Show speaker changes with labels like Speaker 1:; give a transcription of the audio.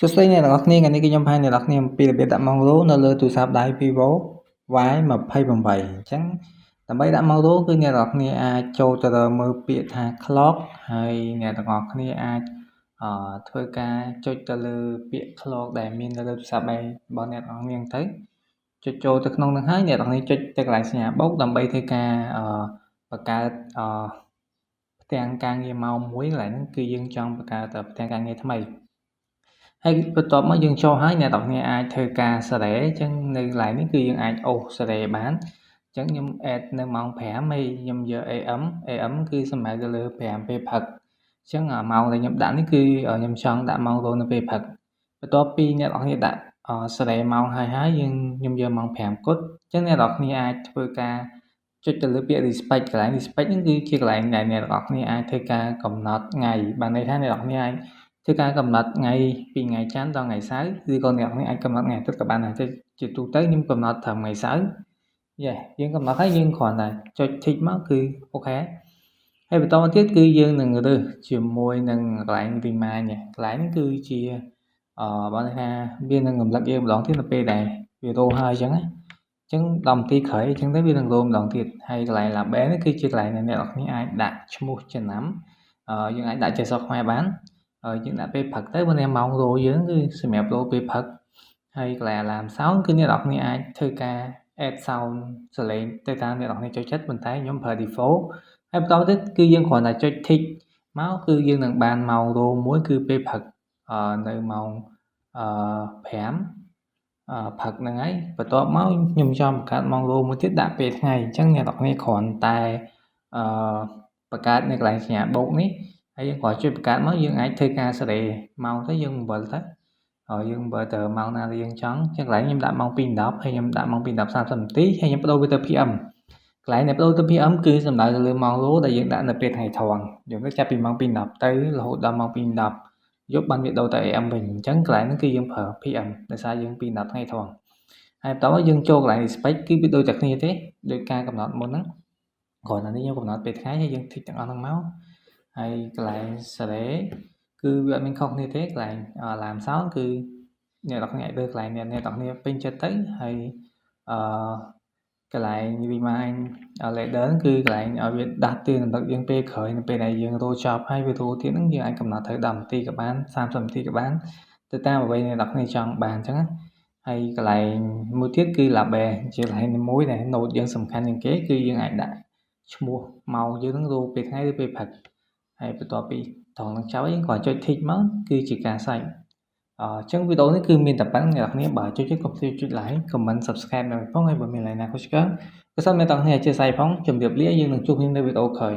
Speaker 1: សួស្តីអ្នកទាំងអស់គ្នាថ្ងៃនេះគឺខ្ញុំផាអ្នកទាំងអស់គ្នាអំពីរបៀបដាក់ម៉ោងរោនៅលើទូរស័ព្ទដៃ Vivo Y28 អញ្ចឹងដើម្បីដាក់ម៉ោងរោគឺអ្នកទាំងអស់គ្នាអាចចូលទៅមើលពាក្យថា clock ហើយអ្នកទាំងអស់គ្នាអាចធ្វើការចុចទៅលើពាក្យ clock ដែលមាននៅលើទូរស័ព្ទដៃរបស់អ្នកទាំងអស់គ្នាទៅចុចចូលទៅក្នុងនោះហើយអ្នកទាំងអស់គ្នាចុចទៅកន្លែងសញ្ញាបូកដើម្បីធ្វើការបង្កើតផ្ទាំងការងារម៉ោងមួយកន្លែងហ្នឹងគឺយើងចង់បង្កើតផ្ទាំងការងារថ្មីហើយបន្ទាប់មកយើងចូលហើយអ្នកទាំងគ្នាអាចធ្វើការសារ៉េអញ្ចឹងនៅកន្លែងនេះគឺយើងអាចអូសសារ៉េបានអញ្ចឹងខ្ញុំ add នៅម៉ោង5ហើយខ្ញុំយក AM គឺសំដៅទៅលើ5ពេលព្រឹកអញ្ចឹងម៉ោងដែលខ្ញុំដាក់នេះគឺខ្ញុំចង់ដាក់ម៉ោងរោនៅពេលព្រឹកបន្ទាប់ពីអ្នកទាំងគ្នាដាក់សារ៉េម៉ោងហើយខ្ញុំយកម៉ោង5គត់អញ្ចឹងអ្នកទាំងគ្នាអាចធ្វើការចុចទៅលើពាក្យ respect កន្លែង respect ហ្នឹងគឺជាកន្លែងដែលអ្នកទាំងគ្នាអាចធ្វើការកំណត់ថ្ងៃបានន័យថាអ្នកទាំងគ្នាអាចធ្វើការកំណត់ថ្ងៃពីថ្ងៃច័ន្ទដល់ថ្ងៃសៅរ៍ឬក៏អ្នកទាំងអាចកំណត់ថ្ងៃអាទិត្យក៏បានដែរជាទូទៅខ្ញុំកំណត់ត្រឹមថ្ងៃសៅរ៍យើងកំណត់ហើយយើងគ្រាន់តែចុច tick មកគឺអូខេហើយបន្តមកទៀតគឺយើងនឹងរើសជាមួយនឹងកន្លែង remind កន្លែងនេះគឺជាបើថាវានឹងរំលឹកយើងម្ដងទៀតនៅពេលដែលវារោហើយអញ្ចឹងណាអញ្ចឹង10នាទីក្រោយអញ្ចឹងទៅវានឹងរោម្ដងទៀតហើយកន្លែង label នេះគឺជាកន្លែងដែលអ្នកទាំងគ្នាអាចដាក់ឈ្មោះចំណាំយើងអាចដាក់ជាស្រុកខ្មែរបានយើងដាក់ពេលព្រឹកទៅបើម៉ោងរោយើងគឺសម្រាប់រោពេលព្រឹកហើយកន្លែង alarm sound គឺអ្នកទាំងគ្នាអាចធ្វើការ add sound សលេងទៅតាមអ្នកទាំងគ្នាចូលចិត្តប៉ុន្តែខ្ញុំប្រើ default ហើយបន្តទៀតគឺយើងគ្រាន់តែចុច tick មកគឺយើងនឹងបានម៉ោងរោមួយគឺពេលព្រឹកនៅម៉ោង5ព្រឹកហ្នឹងហើយបន្ទាប់មកខ្ញុំចង់បង្កើតម៉ោងរោមួយទៀតដាក់ពេលថ្ងៃអញ្ចឹងអ្នកទាំងគ្នាគ្រាន់តែបង្កើតនៅកន្លែងសញ្ញាបូកនេះហើយយើងគ្រាន់ចុចបង្កើតមកយើងអាចធ្វើការសេរីម៉ោងទៅយើងបង្វិលទៅយើងបង្វិលទៅម៉ោងណាដែលយើងចង់ចឹងកន្លែងខ្ញុំដាក់ម៉ោង 2:10 ហើយខ្ញុំដាក់ម៉ោង 2:10 30 នាទីហើយខ្ញុំបដូរវាទៅ PM កន្លែងដែលបដូរទៅ PM គឺសំដៅទៅលើម៉ោងរោដែលយើងដាក់នៅពេលថ្ងៃត្រង់យើងទៅចាប់ពីម៉ោង 2:10 ទៅរហូតដល់ម៉ោង 2:10 យប់បានវាដូរទៅ AM វិញអញ្ចឹងកន្លែងហ្នឹងគឺយើងប្រើ PM ដោយសារយើង 2:10 ថ្ងៃត្រង់ហើយបន្តមកយើងចូលកន្លែង respect គឺវាដូចតែគ្នាទេដោយការកំណត់មុនហ្នឹងគ្រាន់តែនេះខ្ញុំកំណត់ពេលថ្ងៃហើយយើង tick ទាំងអស់ហ្នឹងមកហើយកន្លែងសារ៉េគឺវាអត់មានខុសគ្នាទេកន្លែង alarm sound គឺអ្នកទាំងគ្នាអាចរើសកន្លែងអ្នកទាំងគ្នាពេញចិត្តទៅហើយកន្លែង remind later គឺកន្លែងឲ្យវាដាស់តឿនរំលឹកយើងពេលក្រោយនៅពេលដែលយើងរោចប់ហើយវារោទៀតហ្នឹងយើងអាចកំណត់ត្រូវ10នាទីក៏បាន30នាទីក៏បានទៅតាមអ្វីអ្នកទាំងគ្នាចង់បានអញ្ចឹងណាហើយកន្លែងមួយទៀតគឺ label ជាកន្លែងមួយដែល note យើងសំខាន់ជាងគេគឺយើងអាចដាក់ឈ្មោះម៉ោងយើងហ្នឹងរោពេលថ្ងៃឬពេលព្រឹកហើយបន្ទាប់ពីត្រង់ហ្នឹងចប់យើងគ្រាន់ចុច tick មកគឺជាការសាច់អញ្ចឹងវីដេអូនេះគឺមានតែប៉ុណ្្នឹងអ្នកនរបើចូលចិត្តកុំភ្លេចចុច like comment subscribe នៅផងហើយបើមានอะไรណាខុសឆ្គងក៏សូមអ្នកនរអធិស្ឋានផងជម្រាបលាយើងនឹងជួបគ្នានៅវីដេអូក្រោយ